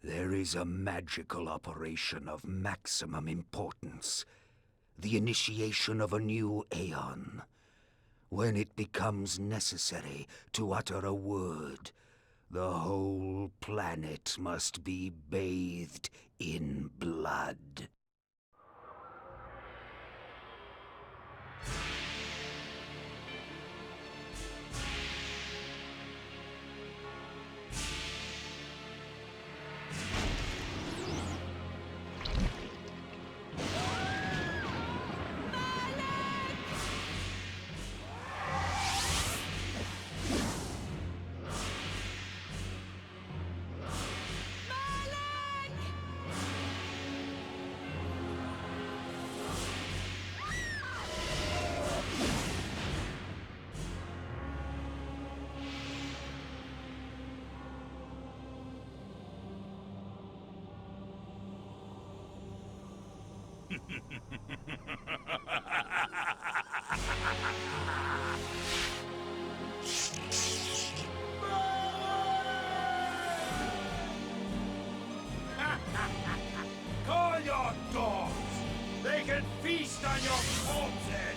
There is a magical operation of maximum importance. The initiation of a new Aeon. When it becomes necessary to utter a word, the whole planet must be bathed in blood. Call your dogs! They can feast on your corpses!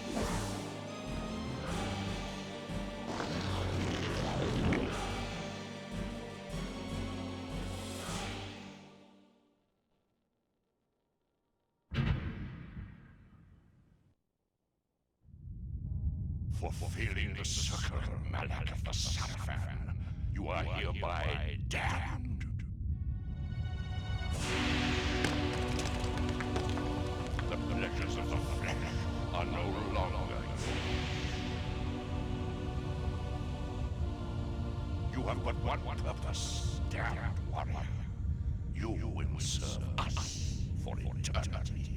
Fulfilling the circle, Malak of the Sarafan, you are hereby damned. The pleasures of the flesh are no longer yours. You have but one purpose, damned warrior. You will serve us for eternity.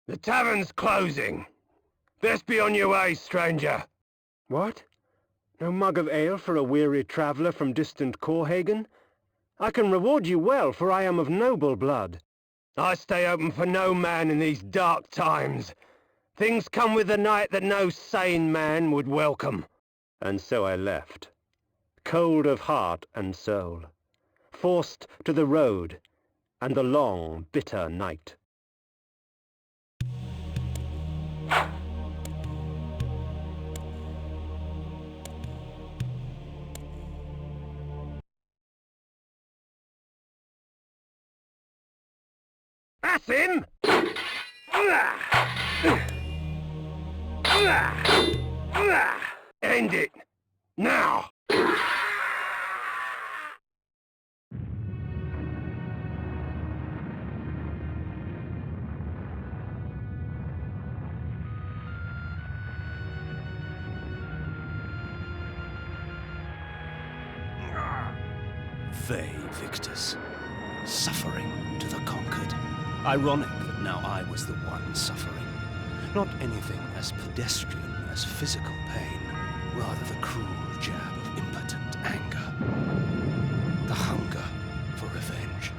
The tavern's closing. Best be on your way, stranger. What? No mug of ale for a weary traveller from distant Corhagen? I can reward you well, for I am of noble blood. I stay open for no man in these dark times. Things come with the night that no sane man would welcome. And so I left, cold of heart and soul, forced to the road and the long, bitter night. That's him! End it! Now! They victors, suffering to the conquered. Ironic that now I was the one suffering. Not anything as pedestrian as physical pain, rather the cruel jab of impotent anger. The hunger for revenge.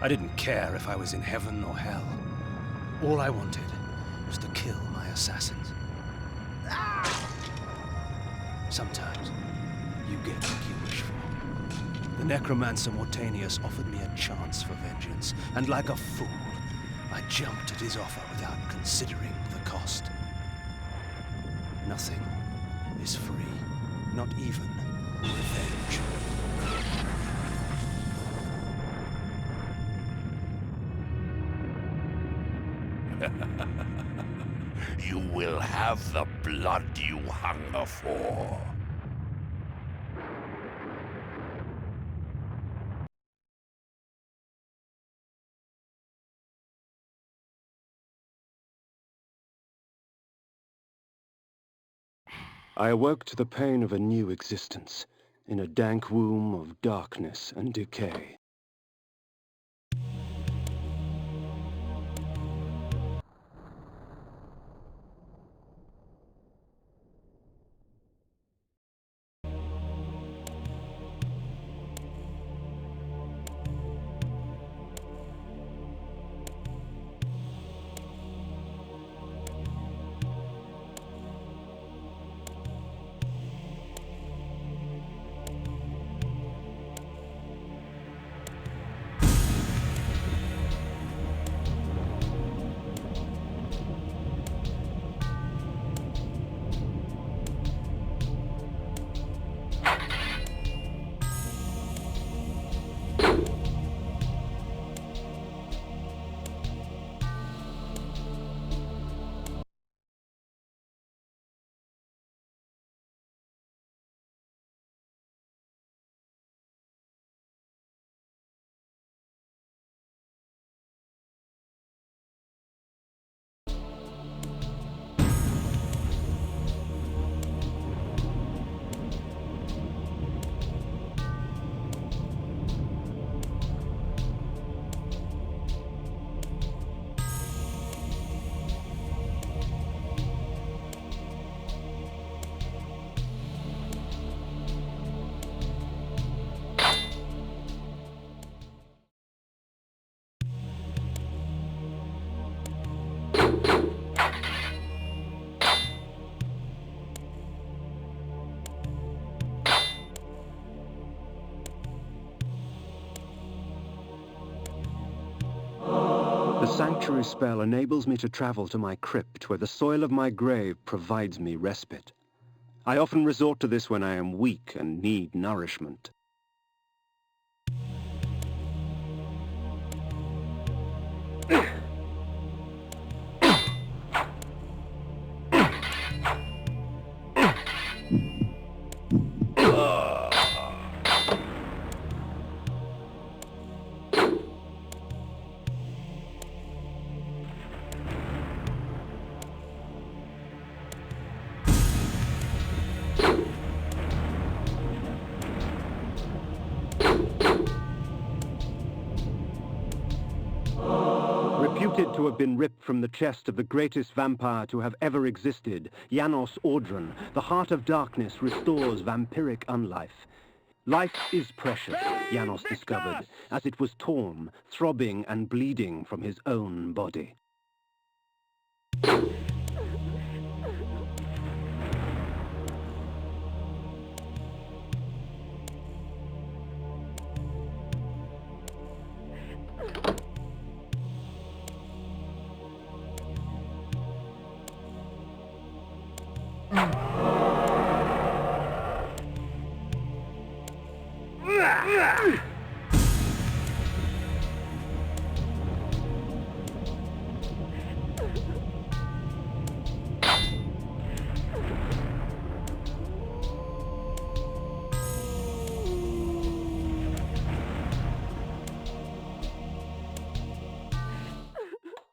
I didn't care if I was in heaven or hell. All I wanted was to kill my assassins. Sometimes you get what you wish for. The necromancer Mortanius offered me a chance for vengeance, and like a fool, I jumped at his offer without considering the cost. Nothing is free, not even revenge. You will have the blood you hunger for. I awoke to the pain of a new existence, in a dank womb of darkness and decay. The sanctuary spell enables me to travel to my crypt, where the soil of my grave provides me respite. I often resort to this when I am weak and need nourishment. Reputed to have been ripped from the chest of the greatest vampire to have ever existed, Janos Audron, the Heart of Darkness restores vampiric unlife. Life is precious, Janos discovered, as it was torn, throbbing and bleeding from his own body.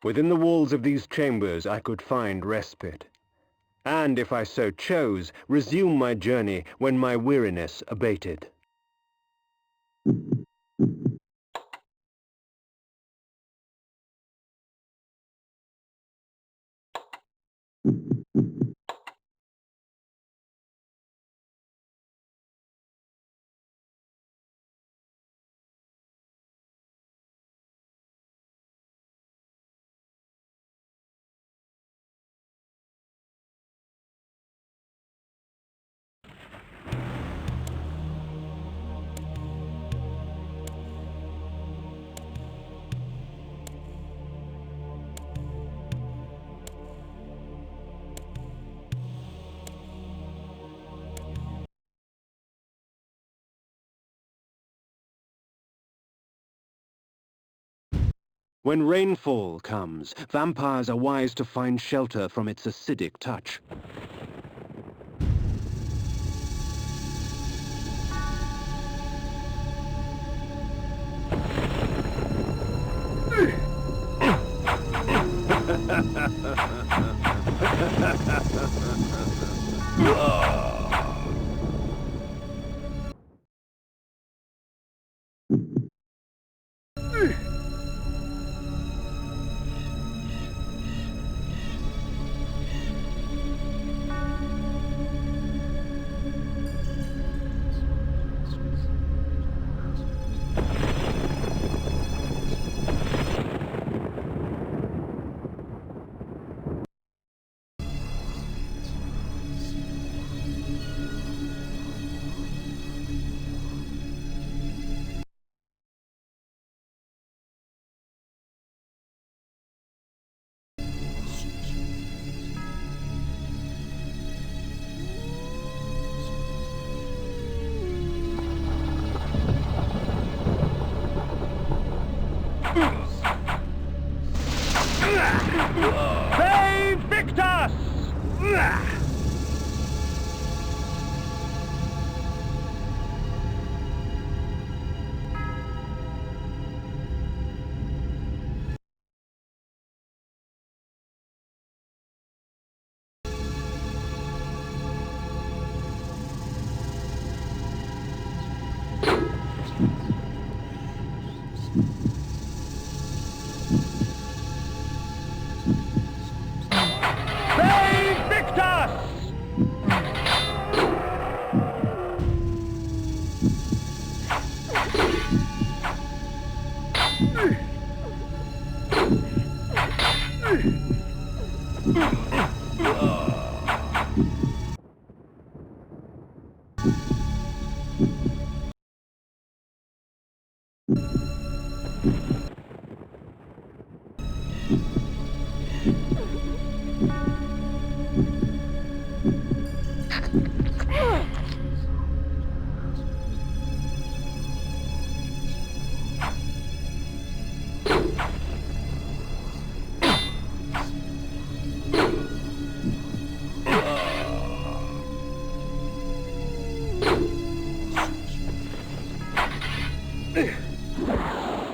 Within the walls of these chambers I could find respite, and if I so chose, resume my journey when my weariness abated. When rainfall comes, vampires are wise to find shelter from its acidic touch.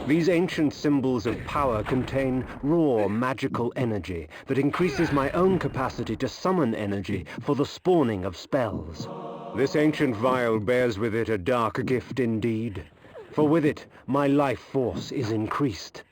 These ancient symbols of power contain raw magical energy that increases my own capacity to summon energy for the spawning of spells. This ancient vial bears with it a dark gift indeed, for with it my life force is increased.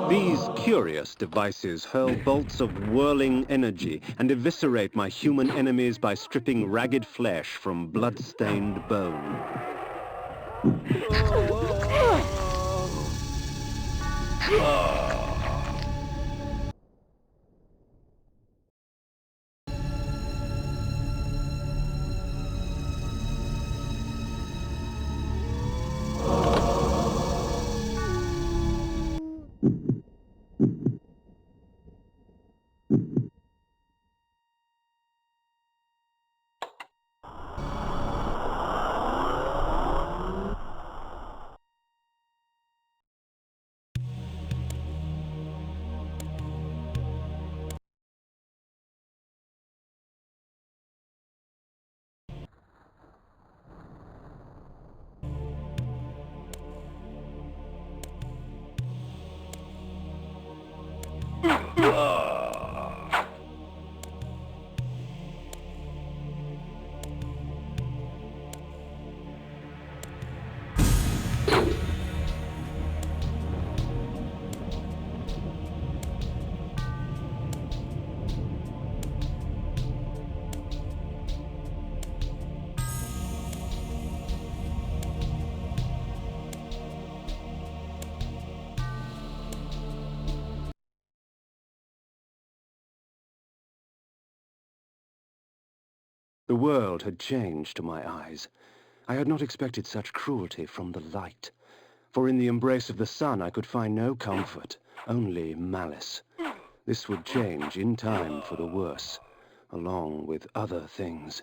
These curious devices hurl bolts of whirling energy and eviscerate my human enemies by stripping ragged flesh from blood-stained bone. The world had changed to my eyes. I had not expected such cruelty from the light. For in the embrace of the sun I could find no comfort, only malice. This would change in time for the worse, along with other things.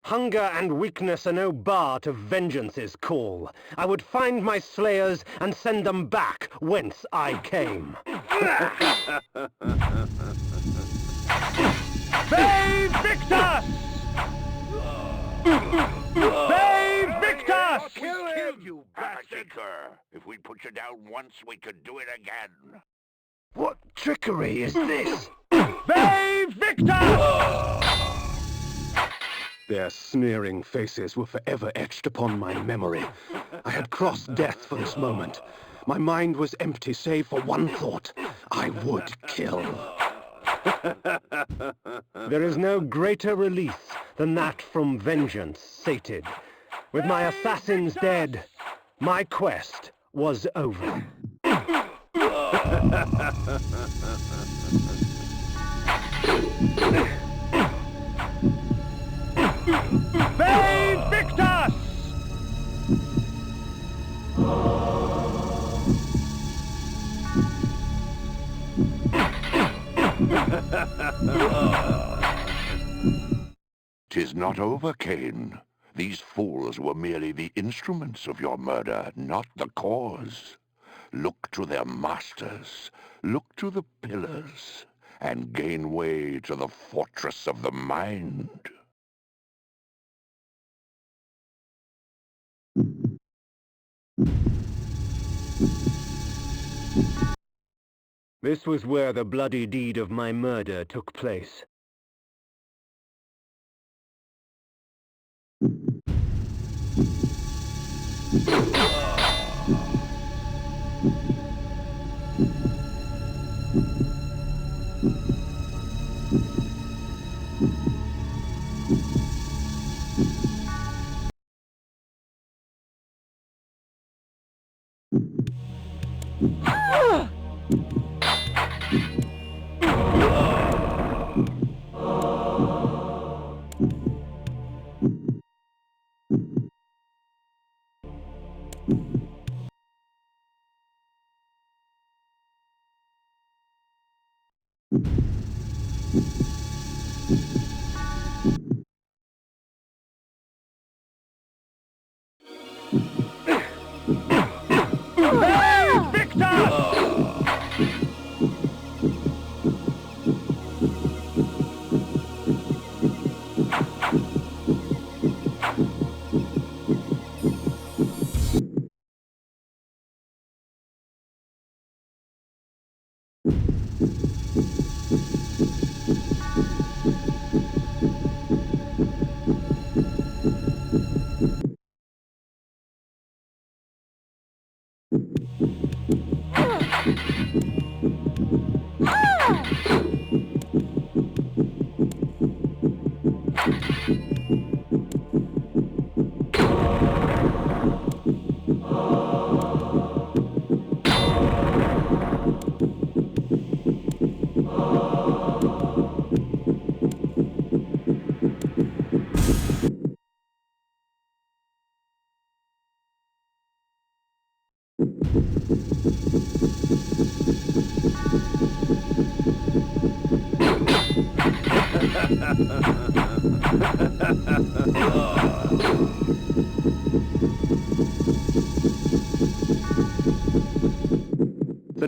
Hunger and weakness are no bar to vengeance's call. I would find my slayers and send them back whence I came. Save Victus! Save Victus! Kill him, you bastard! If we put you down once, we could do it again. What trickery is this? Save Victus! Their sneering faces were forever etched upon my memory. I had crossed death for this moment. My mind was empty save for one thought. I would kill. There is no greater release than that from vengeance sated. With my assassins dead, my quest was over. Save Victus! "'Tis not over, Kain. These fools were merely the instruments of your murder, not the cause. Look to their masters, look to the pillars, and gain way to the fortress of the mind." This was where the bloody deed of my murder took place.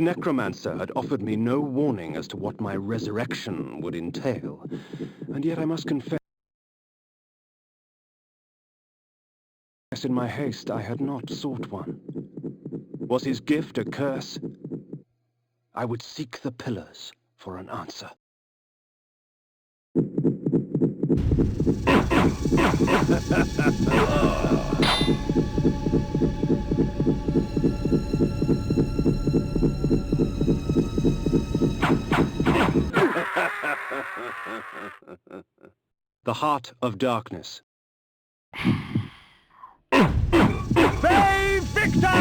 necromancer had offered me no warning as to what my resurrection would entail, and yet I must confess in my haste I had not sought one. Was his gift a curse? I would seek the pillars for an answer. The Heart of Darkness. Bay Victor!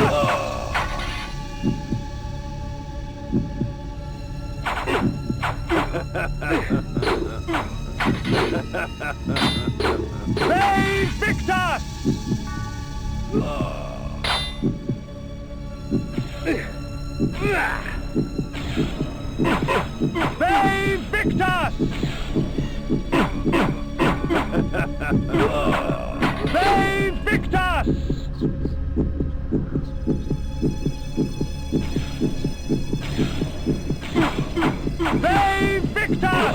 Bay Victor! Bay Victor! Bay Victor! Bay Victor!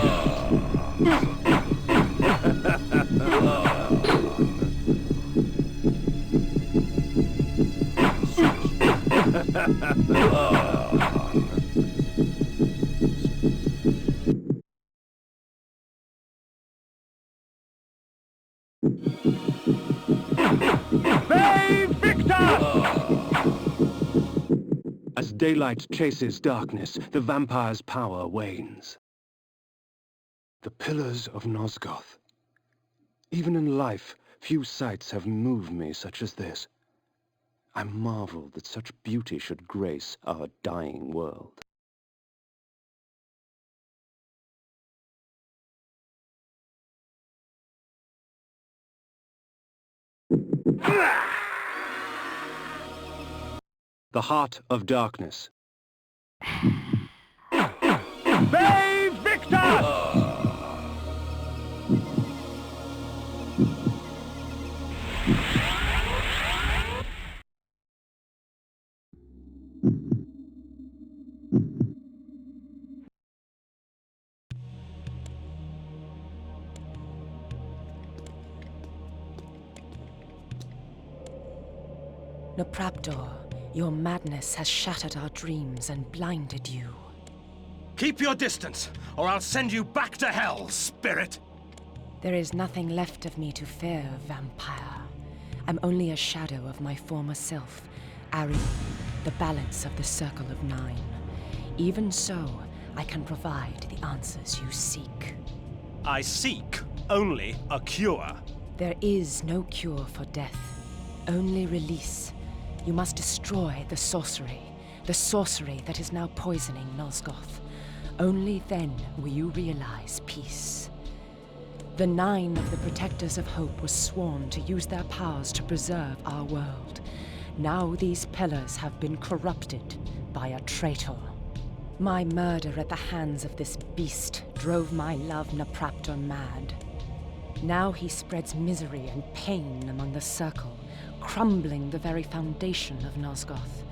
Bay Victor! As daylight chases darkness, the vampire's power wanes. The Pillars of Nosgoth. Even in life, few sights have moved me such as this. I marvel that such beauty should grace our dying world. The Heart of Darkness. Bay Victor! Nopraptor, your madness has shattered our dreams and blinded you. Keep your distance, or I'll send you back to hell, spirit! There is nothing left of me to fear, vampire. I'm only a shadow of my former self, Ari, the balance of the Circle of Nine. Even so, I can provide the answers you seek. I seek only a cure. There is no cure for death, only release. You must destroy the sorcery that is now poisoning Nosgoth. Only then will you realize peace. The Nine of the Protectors of Hope were sworn to use their powers to preserve our world. Now these pillars have been corrupted by a traitor. My murder at the hands of this beast drove my love Nopraptor mad. Now he spreads misery and pain among the Circle, crumbling the very foundation of Nosgoth.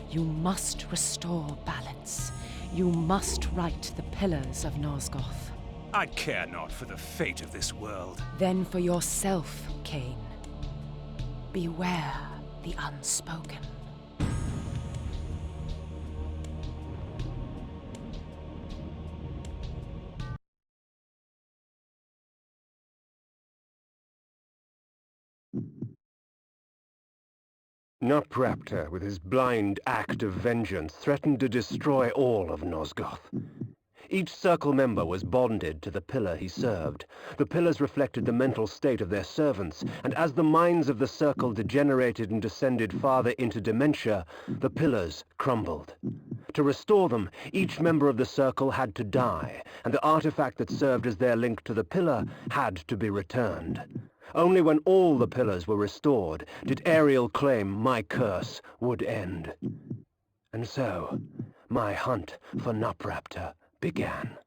You must restore balance. You must right the pillars of Nosgoth. I care not for the fate of this world. Then for yourself, Kain. Beware the unspoken. Nopraptor, with his blind act of vengeance, threatened to destroy all of Nosgoth. Each Circle member was bonded to the pillar he served. The pillars reflected the mental state of their servants, and as the minds of the Circle degenerated and descended farther into dementia, the pillars crumbled. To restore them, each member of the Circle had to die, and the artifact that served as their link to the pillar had to be returned. Only when all the pillars were restored did Ariel claim my curse would end. And so, my hunt for Nopraptor began.